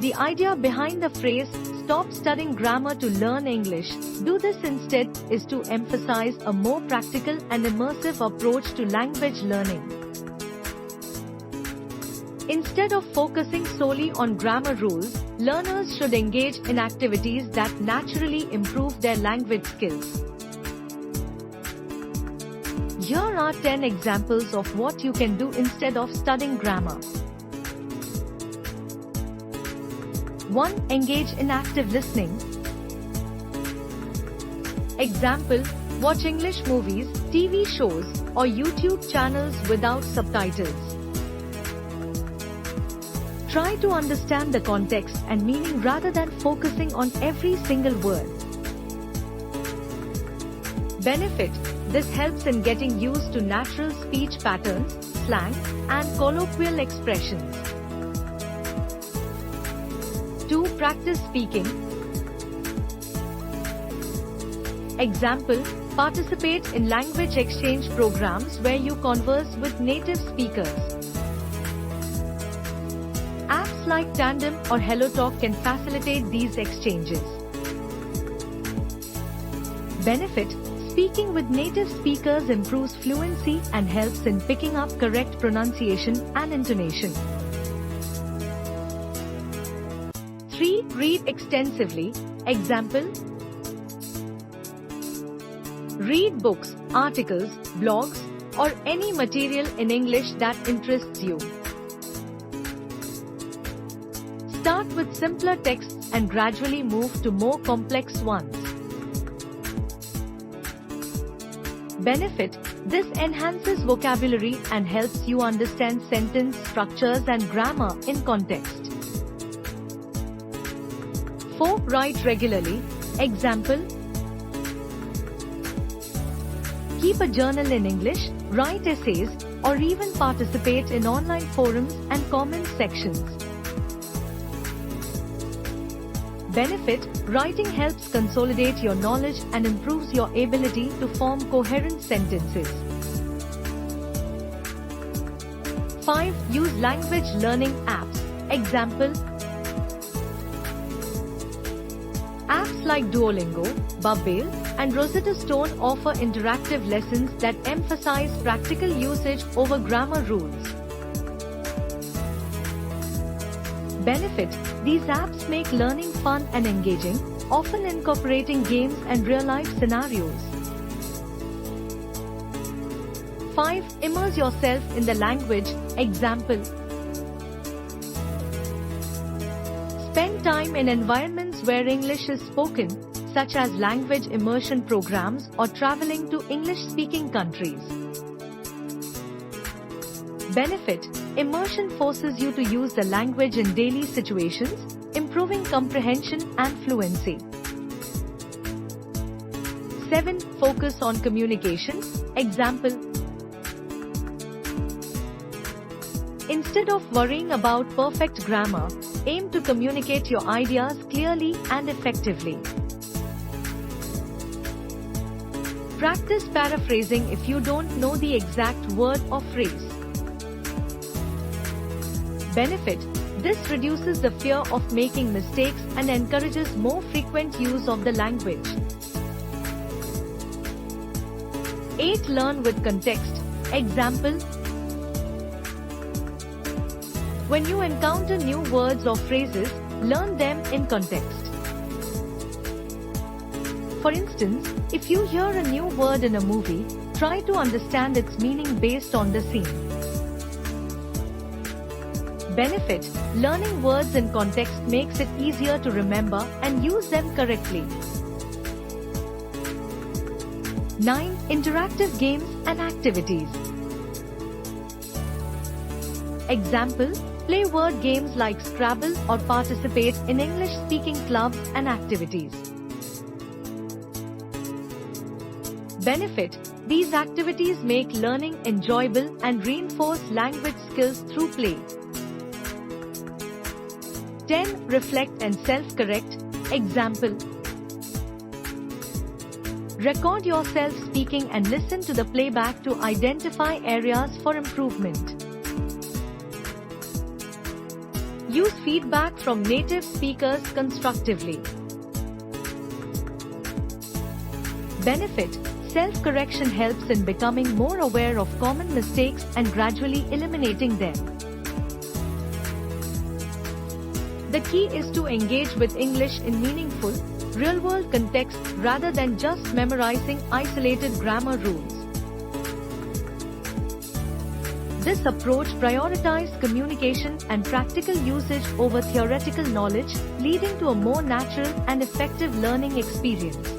The idea behind the phrase, "Stop studying grammar to learn English, do this instead," is to emphasize a more practical and immersive approach to language learning. Instead of focusing solely on grammar rules, learners should engage in activities that naturally improve their language skills. Here are 10 examples of what you can do instead of studying grammar. 1. Engage in active listening. Example: watch English movies, TV shows, or YouTube channels without subtitles. Try to understand the context and meaning rather than focusing on every single word. Benefit: this helps in getting used to natural speech patterns, slang, and colloquial expressions. 2. Practice speaking. Example: participate in language exchange programs where you converse with native speakers. Apps like Tandem or HelloTalk can facilitate these exchanges. Benefit: speaking with native speakers improves fluency and helps in picking up correct pronunciation and intonation. 3. Read extensively. Example: read books, articles, blogs, or any material in English that interests you. Start with simpler texts and gradually move to more complex ones. Benefit: this enhances vocabulary and helps you understand sentence structures and grammar in context. 4. Write regularly. Example: keep a journal in English, write essays, or even participate in online forums and comment sections. Benefit: writing helps consolidate your knowledge and improves your ability to form coherent sentences. 5. Use language learning apps. Example: apps like Duolingo, Babbel, and Rosetta Stone offer interactive lessons that emphasize practical usage over grammar rules. Benefit: these apps make learning fun and engaging, often incorporating games and real-life scenarios. 5. Immerse yourself in the language. Example: spend time in environments where English is spoken, such as language immersion programs or traveling to English-speaking countries. Benefit: immersion forces you to use the language in daily situations, improving comprehension and fluency. 7. Focus on communication. Example: instead of worrying about perfect grammar, aim to communicate your ideas clearly and effectively. Practice paraphrasing if you don't know the exact word or phrase. Benefit: this reduces the fear of making mistakes and encourages more frequent use of the language. 8. Learn with context. Example: when you encounter new words or phrases, learn them in context. For instance, if you hear a new word in a movie, try to understand its meaning based on the scene. Benefit: learning words in context makes it easier to remember and use them correctly. 9. Interactive games and activities. Example: play word games like Scrabble or participate in English-speaking clubs and activities. Benefit: these activities make learning enjoyable and reinforce language skills through play. 10. Reflect and self-correct. Example: record yourself speaking and listen to the playback to identify areas for improvement. Use feedback from native speakers constructively. Benefit: self-correction helps in becoming more aware of common mistakes and gradually eliminating them. The key is to engage with English in meaningful, real-world context rather than just memorizing isolated grammar rules. This approach prioritizes communication and practical usage over theoretical knowledge, leading to a more natural and effective learning experience.